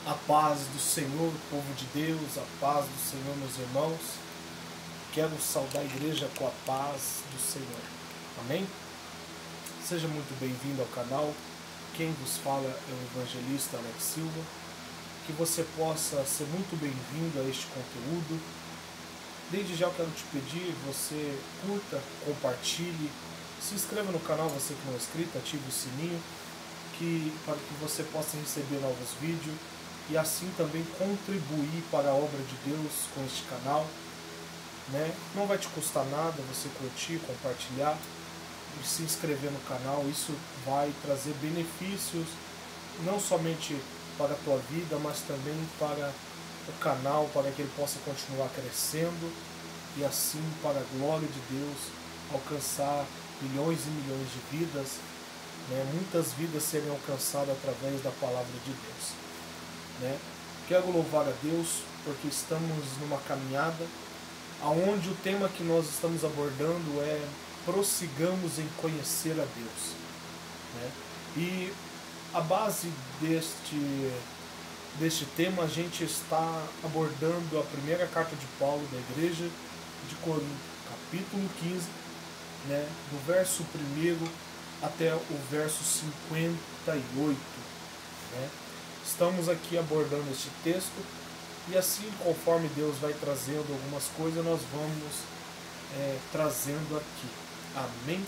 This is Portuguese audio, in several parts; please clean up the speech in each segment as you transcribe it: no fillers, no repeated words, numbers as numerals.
A paz do Senhor, povo de Deus, a paz do Senhor, meus irmãos. Quero saudar a igreja com a paz do Senhor. Amém? Seja muito bem-vindo ao canal. Quem vos fala é o evangelista Alex Silva. Que você possa ser muito bem-vindo a este conteúdo. Desde já eu quero te pedir, você curta, compartilhe, se inscreva no canal, você que não é inscrito, ative o sininho, para que você possa receber novos vídeos e assim também contribuir para a obra de Deus com este canal. Não vai te custar nada você curtir, compartilhar e se inscrever no canal. Isso vai trazer benefícios não somente para a tua vida, mas também para o canal, para que ele possa continuar crescendo e assim, para a glória de Deus, alcançar milhões e milhões de vidas, muitas vidas serem alcançadas através da palavra de Deus. Quero louvar a Deus porque estamos numa caminhada onde o tema que nós estamos abordando é prossigamos em conhecer a Deus. E a base deste tema, a gente está abordando a primeira carta de Paulo da igreja de Corinto, capítulo 15, do verso 1 até o verso 58. Estamos aqui abordando este texto e assim, conforme Deus vai trazendo algumas coisas, nós vamos trazendo aqui. Amém?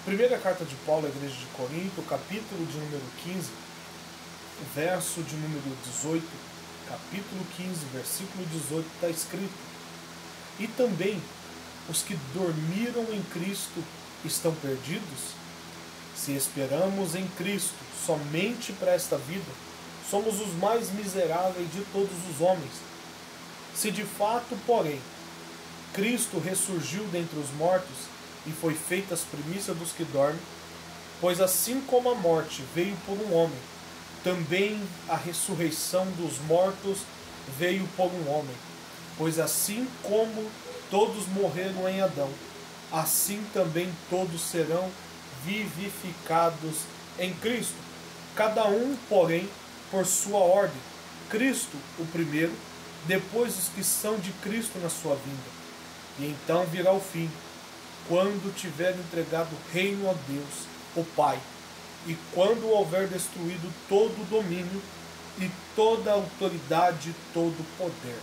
Primeira carta de Paulo à igreja de Corinto, capítulo de número 15, verso de número 18, capítulo 15, versículo 18, está escrito: E também os que dormiram em Cristo estão perdidos? Se esperamos em Cristo somente para esta vida, somos os mais miseráveis de todos os homens. Se de fato, porém, Cristo ressurgiu dentre os mortos e foi feita as primícias dos que dormem, pois assim como a morte veio por um homem, também a ressurreição dos mortos veio por um homem. Pois assim como todos morreram em Adão, assim também todos serão vivificados em Cristo. Cada um, porém, por sua ordem. Cristo o primeiro, depois os que são de Cristo na sua vinda. E então virá o fim, quando tiver entregado o reino a Deus, o Pai, e quando houver destruído todo o domínio e toda a autoridade e todo o poder.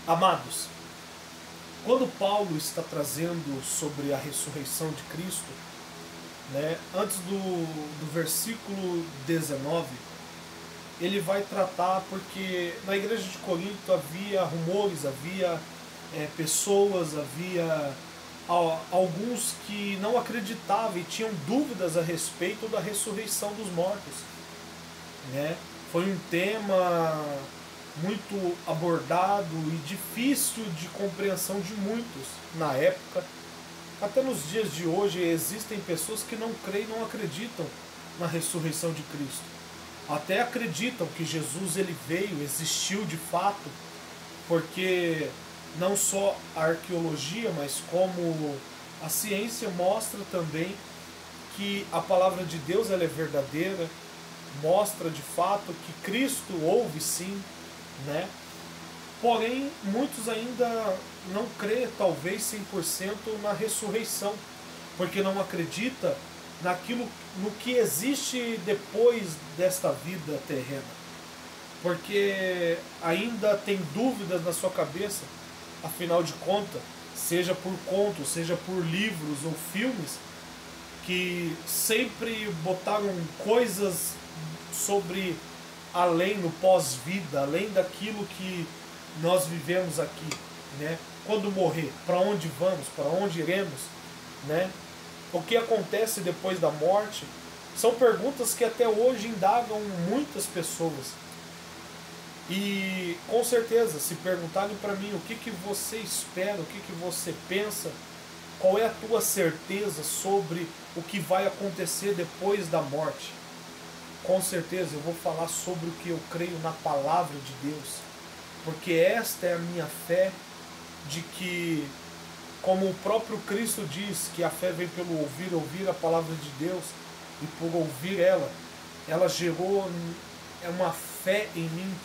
Amados, quando Paulo está trazendo sobre a ressurreição de Cristo, antes do versículo 19, ele vai tratar, porque na igreja de Corinto havia rumores, havia pessoas, havia alguns que não acreditavam e tinham dúvidas a respeito da ressurreição dos mortos. Foi um tema muito abordado e difícil de compreensão de muitos na época. Até nos dias de hoje existem pessoas que não creem, não acreditam na ressurreição de Cristo. Até acreditam que Jesus ele veio, existiu de fato, porque não só a arqueologia, mas como a ciência mostra também que a palavra de Deus ela é verdadeira, mostra de fato que Cristo houve sim, Porém, muitos ainda não crêem, talvez 100% na ressurreição, porque não acredita no que existe depois desta vida terrena. Porque ainda tem dúvidas na sua cabeça, afinal de contas, seja por contos, seja por livros ou filmes, que sempre botaram coisas sobre além, no pós-vida, além daquilo que nós vivemos aqui, Quando morrer, para onde vamos, para onde iremos, O que acontece depois da morte? São perguntas que até hoje indagam muitas pessoas. E com certeza, se perguntarem para mim o que você espera, o que você pensa, qual é a tua certeza sobre o que vai acontecer depois da morte? Com certeza eu vou falar sobre o que eu creio na palavra de Deus, porque esta é a minha fé de que, como o próprio Cristo diz, que a fé vem pelo ouvir a palavra de Deus, e por ouvir ela gerou é uma fé em mim,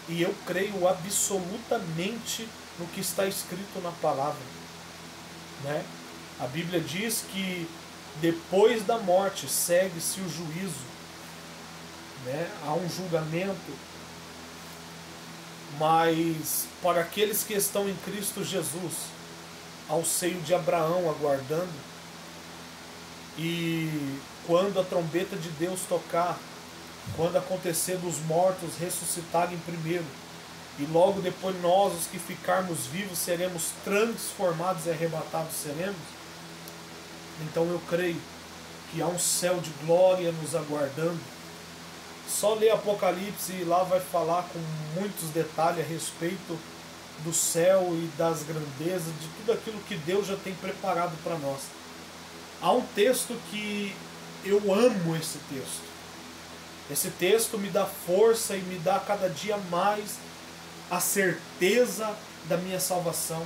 e eu creio absolutamente no que está escrito na palavra, né? A Bíblia diz que depois da morte segue-se o juízo, né? Há um julgamento, mas para aqueles que estão em Cristo Jesus, ao seio de Abraão aguardando, e quando a trombeta de Deus tocar, quando acontecer dos mortos ressuscitarem primeiro, e logo depois nós, os que ficarmos vivos, seremos transformados e arrebatados seremos. Então eu creio que há um céu de glória nos aguardando. Só ler Apocalipse e lá vai falar com muitos detalhes a respeito do céu e das grandezas, de tudo aquilo que Deus já tem preparado para nós. Há um texto que eu amo esse texto. Esse texto me dá força e me dá cada dia mais a certeza da minha salvação.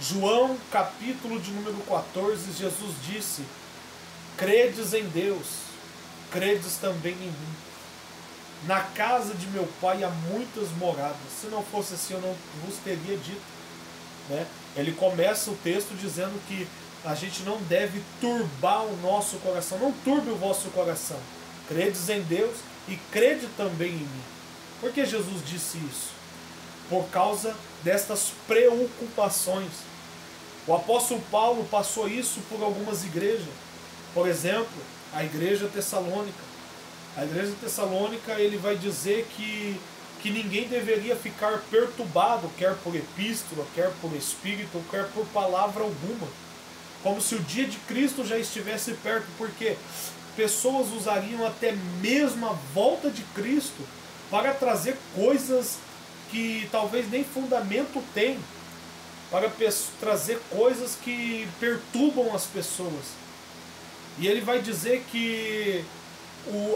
João, capítulo de número 14, Jesus disse: credes em Deus, credes também em mim. Na casa de meu pai há muitas moradas. Se não fosse assim, eu não vos teria dito, né? Ele começa o texto dizendo que a gente não deve turbar o nosso coração. Não turbe o vosso coração. Credes em Deus e crede também em mim. Por que Jesus disse isso? Por causa destas preocupações. O apóstolo Paulo passou isso por algumas igrejas. Por exemplo, a igreja tessalônica. A igreja tessalônica, ele vai dizer que ninguém deveria ficar perturbado, quer por epístola, quer por espírito, quer por palavra alguma. Como se o dia de Cristo já estivesse perto, porque pessoas usariam até mesmo a volta de Cristo para trazer coisas que talvez nem fundamento tem, para trazer coisas que perturbam as pessoas. E ele vai dizer que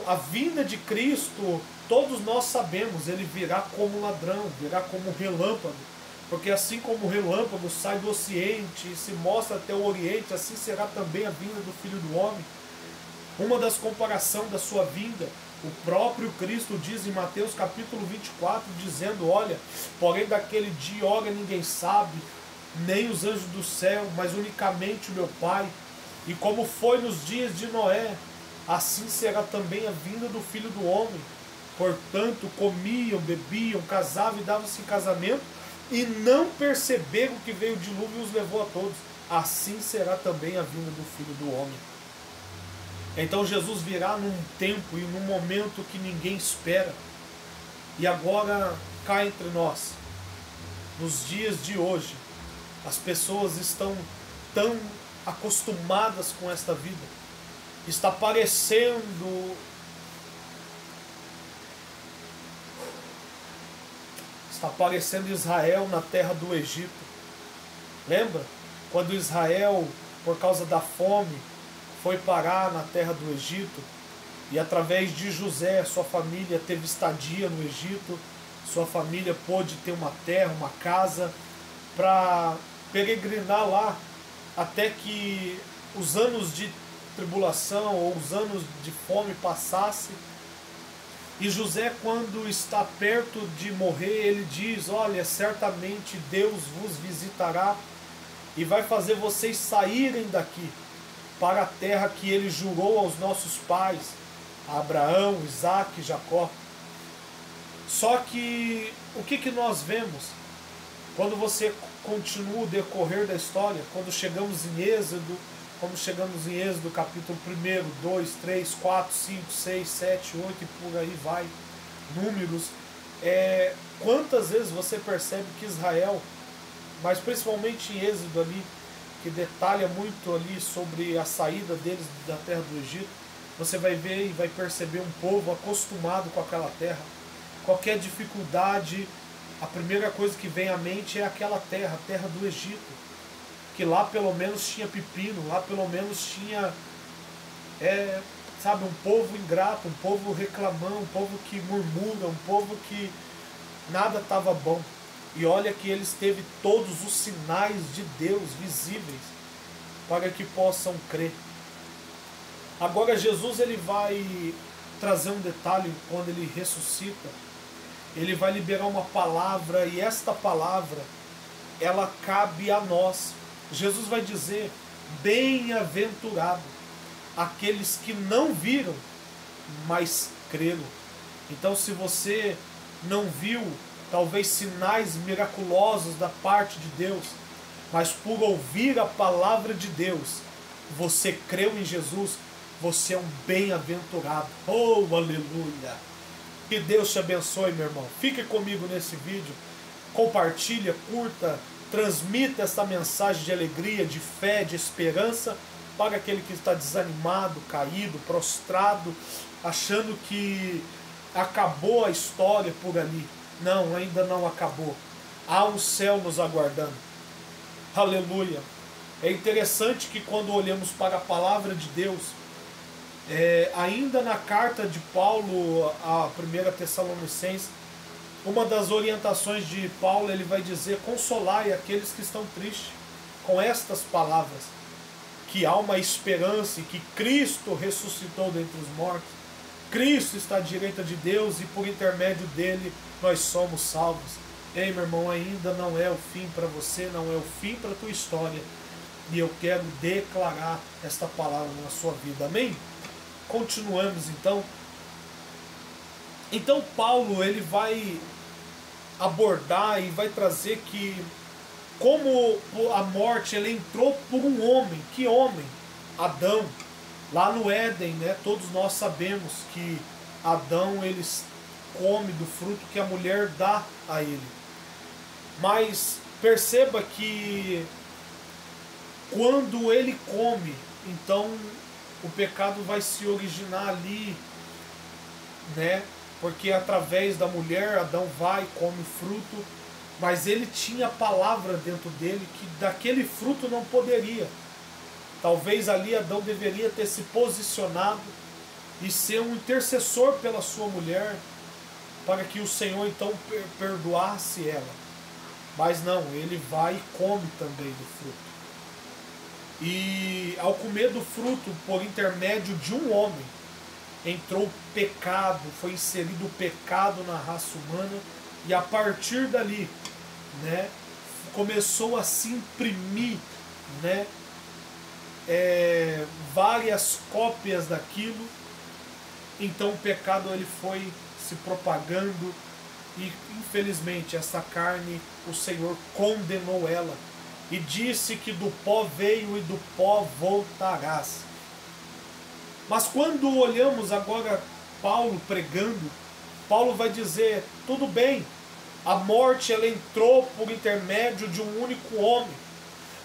a vinda de Cristo, todos nós sabemos, ele virá como ladrão, virá como relâmpago. Porque assim como o relâmpago sai do ocidente e se mostra até o oriente, assim será também a vinda do Filho do Homem. Uma das comparações da sua vinda, o próprio Cristo diz em Mateus capítulo 24, dizendo: olha, porém daquele dia e hora ninguém sabe, nem os anjos do céu, mas unicamente o meu Pai. E como foi nos dias de Noé, assim será também a vinda do Filho do Homem. Portanto, comiam, bebiam, casavam e davam-se em casamento, e não perceberam que veio o dilúvio e os levou a todos. Assim será também a vinda do Filho do Homem. Então Jesus virá num tempo e num momento que ninguém espera. E agora, cá entre nós, nos dias de hoje, as pessoas estão tão acostumadas com esta vida. Está parecendo Israel na terra do Egito. Lembra? Quando Israel, por causa da fome, foi parar na terra do Egito, e através de José, sua família teve estadia no Egito, sua família pôde ter uma terra, uma casa, para peregrinar lá, até que os anos de tribulação ou os anos de fome passassem. E José, quando está perto de morrer, ele diz: olha, certamente Deus vos visitará e vai fazer vocês saírem daqui para a terra que ele jurou aos nossos pais, a Abraão, Isaac e Jacó. Só que o que nós vemos quando você continua o decorrer da história, quando chegamos em Êxodo, capítulo 1, 2, 3, 4, 5, 6, 7, 8 e por aí vai, números, quantas vezes você percebe que Israel, mas principalmente em Êxodo ali, que detalha muito ali sobre a saída deles da terra do Egito, você vai ver e vai perceber um povo acostumado com aquela terra. Qualquer dificuldade, a primeira coisa que vem à mente é aquela terra, a terra do Egito. Que lá pelo menos tinha pepino, lá pelo menos tinha, um povo ingrato, um povo reclamão, um povo que murmura, um povo que nada estava bom. E olha que eles teve todos os sinais de Deus visíveis para que possam crer. Agora Jesus ele vai trazer um detalhe: quando ele ressuscita, ele vai liberar uma palavra, e esta palavra, ela cabe a nós. Jesus vai dizer: bem-aventurado aqueles que não viram, mas creram. Então, se você não viu talvez sinais miraculosos da parte de Deus, mas por ouvir a palavra de Deus, você creu em Jesus, você é um bem-aventurado. Oh, aleluia! Que Deus te abençoe, meu irmão. Fique comigo nesse vídeo, compartilha, curta, transmita essa mensagem de alegria, de fé, de esperança para aquele que está desanimado, caído, prostrado, achando que acabou a história por ali. Não, ainda não acabou. Há um céu nos aguardando. Aleluia. É interessante que quando olhamos para a palavra de Deus, ainda na carta de Paulo a 1 Tessalonicenses, uma das orientações de Paulo, ele vai dizer: consolai aqueles que estão tristes com estas palavras, que há uma esperança e que Cristo ressuscitou dentre os mortos, Cristo está à direita de Deus e por intermédio dele nós somos salvos. Ei, meu irmão, ainda não é o fim para você, não é o fim para a tua história, e eu quero declarar esta palavra na sua vida, amém? Continuamos então. Então Paulo, ele vai abordar e vai trazer que como a morte, ela entrou por um homem. Que homem? Adão. Lá no Éden, né, todos nós sabemos que Adão, ele come do fruto que a mulher dá a ele. Mas perceba que quando ele come, então o pecado vai se originar ali, né? Porque através da mulher, Adão vai, come o fruto, mas ele tinha a palavra dentro dele que daquele fruto não poderia. Talvez ali Adão deveria ter se posicionado e ser um intercessor pela sua mulher, para que o Senhor então perdoasse ela. Mas não, ele vai e come também do fruto. E ao comer do fruto, por intermédio de um homem, entrou o pecado, foi inserido o pecado na raça humana, e a partir dali, né, começou a se imprimir, né, várias cópias daquilo. Então o pecado, ele foi se propagando, e infelizmente essa carne, o Senhor condenou ela e disse que do pó veio e do pó voltarás. Mas quando olhamos agora Paulo pregando, Paulo vai dizer: tudo bem, a morte, ela entrou por intermédio de um único homem,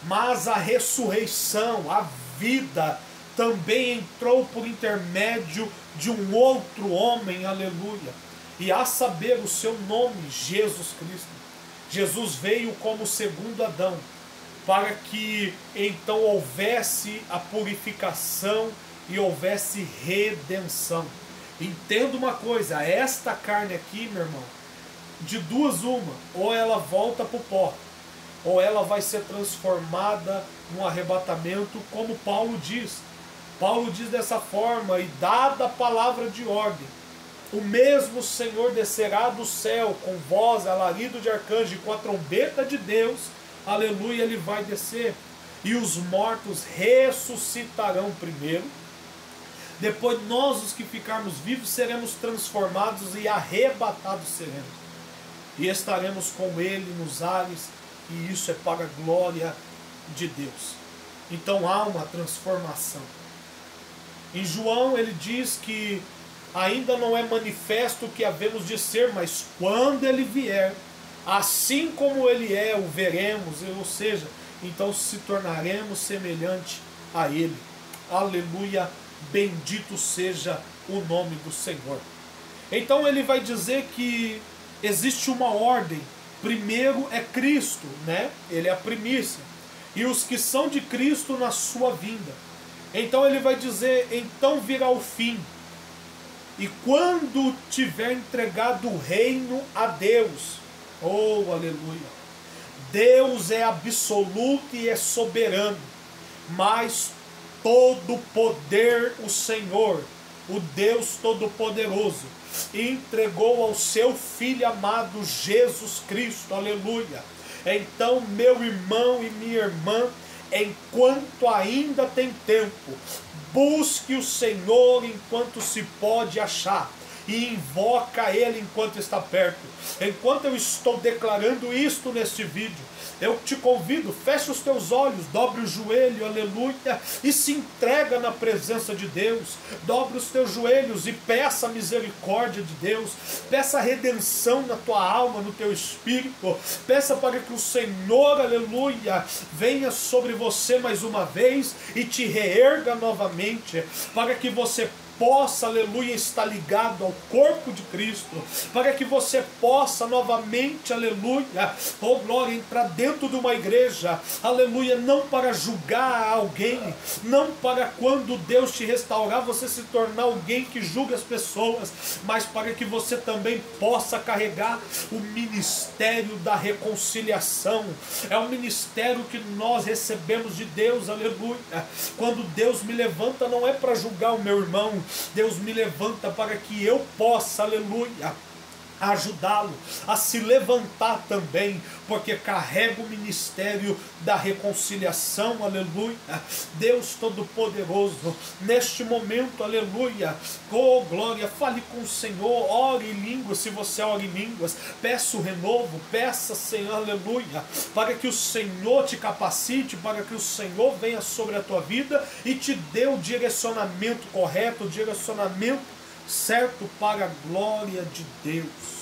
mas a ressurreição, a vida, também entrou por intermédio de um outro homem, aleluia. E a saber, o seu nome, Jesus Cristo. Jesus veio como segundo Adão, para que então houvesse a purificação e houvesse redenção. Entenda uma coisa: esta carne aqui, meu irmão, de duas uma: ou ela volta para o pó, ou ela vai ser transformada num arrebatamento, como Paulo diz. Paulo diz dessa forma: e dada a palavra de ordem, o mesmo Senhor descerá do céu com voz, alarido de arcanjo e com a trombeta de Deus, aleluia, ele vai descer, e os mortos ressuscitarão primeiro. Depois nós, os que ficarmos vivos, seremos transformados e arrebatados seremos, e estaremos com ele nos ares, e isso é para a glória de Deus. Então há uma transformação. Em João ele diz que ainda não é manifesto o que havemos de ser, mas quando ele vier, assim como ele é, o veremos, ou seja, então se tornaremos semelhante a ele. Aleluia, bendito seja o nome do Senhor. Então ele vai dizer que existe uma ordem. Primeiro é Cristo, né? Ele é a primícia. E os que são de Cristo na sua vinda. Então ele vai dizer: então virá o fim. E quando tiver entregado o reino a Deus, oh aleluia, Deus é absoluto e é soberano, mas todo poder o Senhor o Deus Todo-Poderoso entregou ao seu Filho amado Jesus Cristo, aleluia. Então, meu irmão e minha irmã, enquanto ainda tem tempo, busque o Senhor enquanto se pode achar, e invoca Ele enquanto está perto. Enquanto eu estou declarando isto neste vídeo, eu te convido, feche os teus olhos, dobre o joelho, aleluia, e se entrega na presença de Deus. Dobre os teus joelhos e peça a misericórdia de Deus, peça a redenção na tua alma, no teu espírito, peça para que o Senhor, aleluia, venha sobre você mais uma vez e te reerga novamente, para que você possa, aleluia, estar ligado ao corpo de Cristo, para que você possa novamente, aleluia, oh glória, entrar dentro de uma igreja, aleluia, não para julgar alguém, não para quando Deus te restaurar você se tornar alguém que julga as pessoas, mas para que você também possa carregar o ministério da reconciliação. É um ministério que nós recebemos de Deus, aleluia. Quando Deus me levanta, não é para julgar o meu irmão, Deus me levanta para que eu possa, aleluia, ajudá-lo a se levantar também, porque carrega o ministério da reconciliação, aleluia. Deus Todo-Poderoso, neste momento, aleluia, oh glória, fale com o Senhor, ore em línguas, se você ora em línguas, peça o renovo, peça, Senhor, aleluia, para que o Senhor te capacite, para que o Senhor venha sobre a tua vida e te dê o direcionamento correto, o direcionamento certo para a glória de Deus.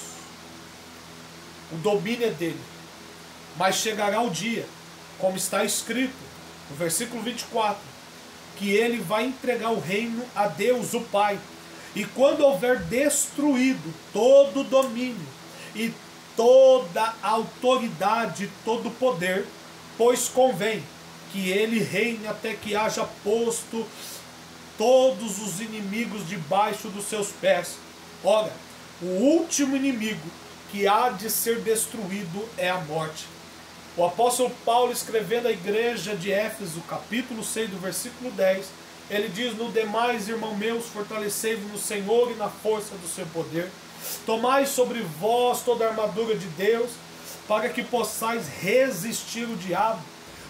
O domínio é dele, mas chegará o dia, como está escrito no versículo 24, que ele vai entregar o reino a Deus o Pai, e quando houver destruído todo o domínio e toda a autoridade, todo o poder, pois convém que ele reine até que haja posto todos os inimigos debaixo dos seus pés. Ora, o último inimigo que há de ser destruído é a morte. O apóstolo Paulo, escrevendo à igreja de Éfeso, capítulo 6, do versículo 10, ele diz: no demais, irmão meus, fortalecei-vos no Senhor e na força do seu poder. Tomai sobre vós toda a armadura de Deus, para que possais resistir o diabo.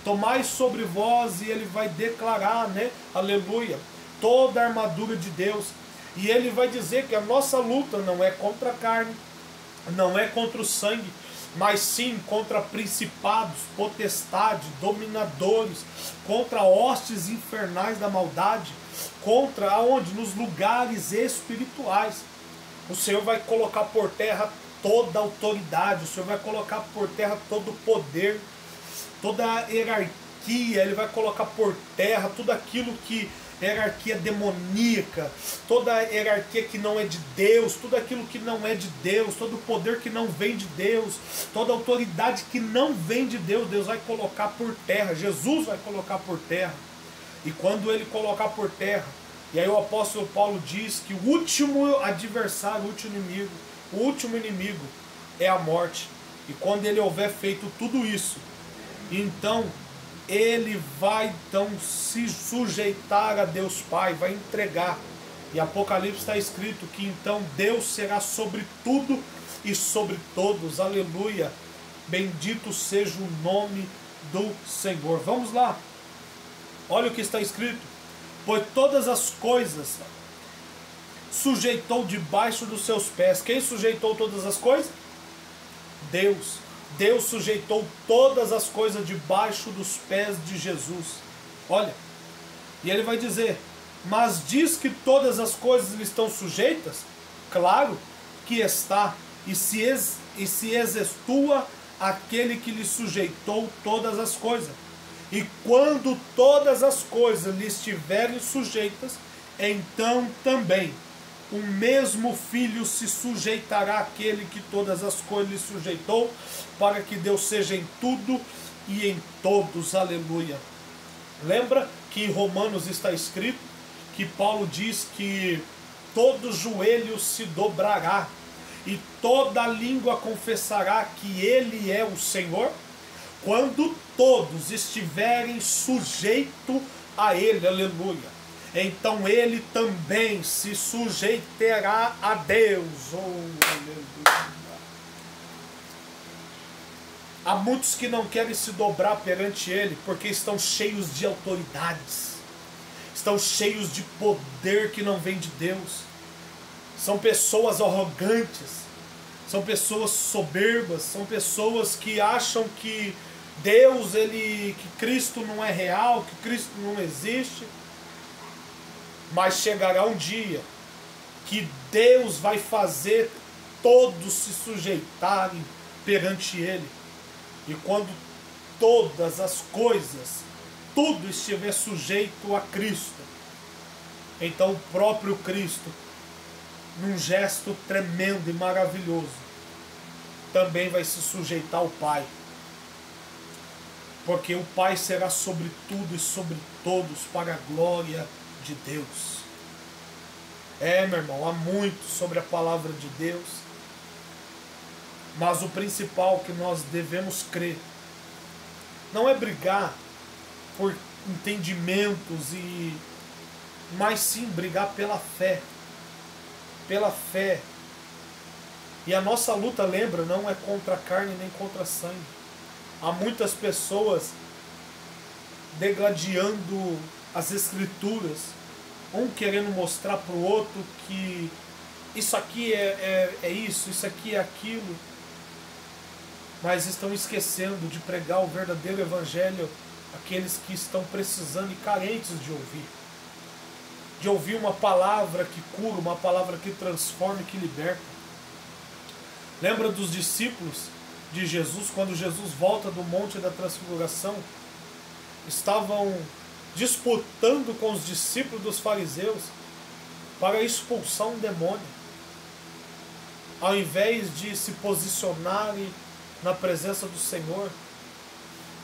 Tomai sobre vós, e ele vai declarar, né, aleluia, toda a armadura de Deus. E ele vai dizer que a nossa luta não é contra a carne, não é contra o sangue, mas sim contra principados, potestades, dominadores, contra hostes infernais da maldade, contra aonde? Nos lugares espirituais. O Senhor vai colocar por terra toda a autoridade, o Senhor vai colocar por terra todo o poder, toda a hierarquia, ele vai colocar por terra tudo aquilo que hierarquia demoníaca, toda a hierarquia que não é de Deus, tudo aquilo que não é de Deus, todo o poder que não vem de Deus, toda a autoridade que não vem de Deus, Deus vai colocar por terra, Jesus vai colocar por terra. E quando ele colocar por terra, e aí o apóstolo Paulo diz que o último adversário, o último inimigo é a morte. E quando ele houver feito tudo isso, então ele vai então se sujeitar a Deus Pai, vai entregar. E Apocalipse está escrito que então Deus será sobre tudo e sobre todos, aleluia, bendito seja o nome do Senhor. Vamos lá, olha o que está escrito: pois todas as coisas sujeitou debaixo dos seus pés. Quem sujeitou todas as coisas? Deus. Deus sujeitou todas as coisas debaixo dos pés de Jesus. Olha, e ele vai dizer: mas diz que todas as coisas lhe estão sujeitas? Claro que está, e se exestua aquele que lhe sujeitou todas as coisas. E quando todas as coisas lhe estiverem sujeitas, então também o mesmo Filho se sujeitará àquele que todas as coisas lhe sujeitou, para que Deus seja em tudo e em todos, aleluia. Lembra que em Romanos está escrito que Paulo diz que todo joelho se dobrará e toda língua confessará que Ele é o Senhor? Quando todos estiverem sujeitos a Ele, aleluia. então ele também se sujeitará a Deus. Oh, aleluia. Há muitos que não querem se dobrar perante ele porque estão cheios de autoridades, estão cheios de poder que não vem de Deus. São pessoas arrogantes, são pessoas soberbas, são pessoas que acham que Deus, que Cristo não é real, que Cristo não existe. Mas chegará um dia que Deus vai fazer todos se sujeitarem perante ele. E quando todas as coisas, tudo estiver sujeito a Cristo, então o próprio Cristo, num gesto tremendo e maravilhoso, também vai se sujeitar ao Pai. Porque o Pai será sobre tudo e sobre todos para a glória de Deus. Meu irmão, há muito sobre a palavra de Deus, mas o principal que nós devemos crer não é brigar por entendimentos, mas sim brigar pela fé. Pela fé. E a nossa luta, lembra, não é contra a carne nem contra a sangue. Há muitas pessoas degladiando as escrituras, um querendo mostrar para o outro que isso aqui é isso aqui é aquilo, mas estão esquecendo de pregar o verdadeiro evangelho àqueles que estão precisando e carentes de ouvir uma palavra que cura, uma palavra que transforma e que liberta. Lembra dos discípulos de Jesus, quando Jesus volta do Monte da Transfiguração, estavam disputando com os discípulos dos fariseus para expulsar um demônio. Ao invés de se posicionarem na presença do Senhor,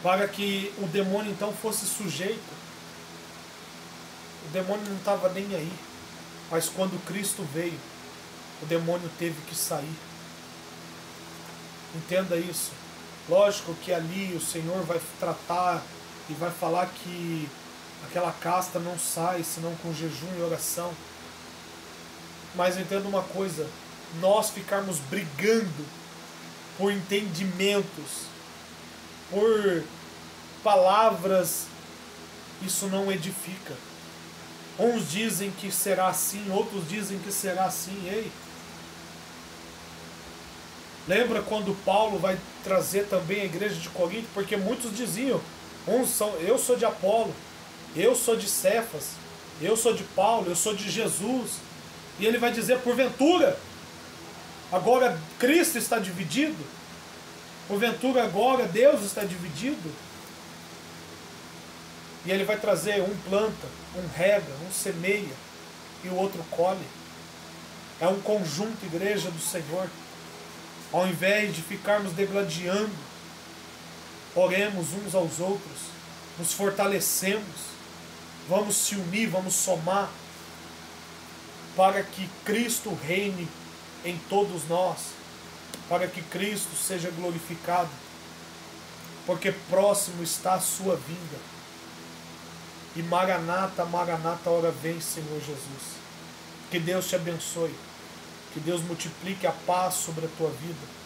para que o demônio então fosse sujeito. O demônio não estava nem aí, mas quando Cristo veio, o demônio teve que sair. Entenda isso. Lógico que ali o Senhor vai tratar e vai falar que aquela casta não sai senão com jejum e oração. Mas entenda uma coisa, nós ficarmos brigando por entendimentos, por palavras, isso não edifica. Uns dizem que será assim, outros dizem que será assim. Ei, lembra quando Paulo vai trazer também a igreja de Corinto? Porque muitos diziam, eu sou de Apolo, eu sou de Cefas, eu sou de Paulo, eu sou de Jesus. E ele vai dizer, porventura, agora Cristo está dividido? Porventura agora Deus está dividido? E ele vai trazer, um planta, um rega, um semeia e o outro colhe. É um conjunto, igreja do Senhor. Ao invés de ficarmos degladiando, oremos uns aos outros, nos fortalecemos, vamos se unir, vamos somar, para que Cristo reine em todos nós, para que Cristo seja glorificado, porque próximo está a sua vinda. E Maranata, Maranata, hora vem, Senhor Jesus. Que Deus te abençoe. Que Deus multiplique a paz sobre a tua vida.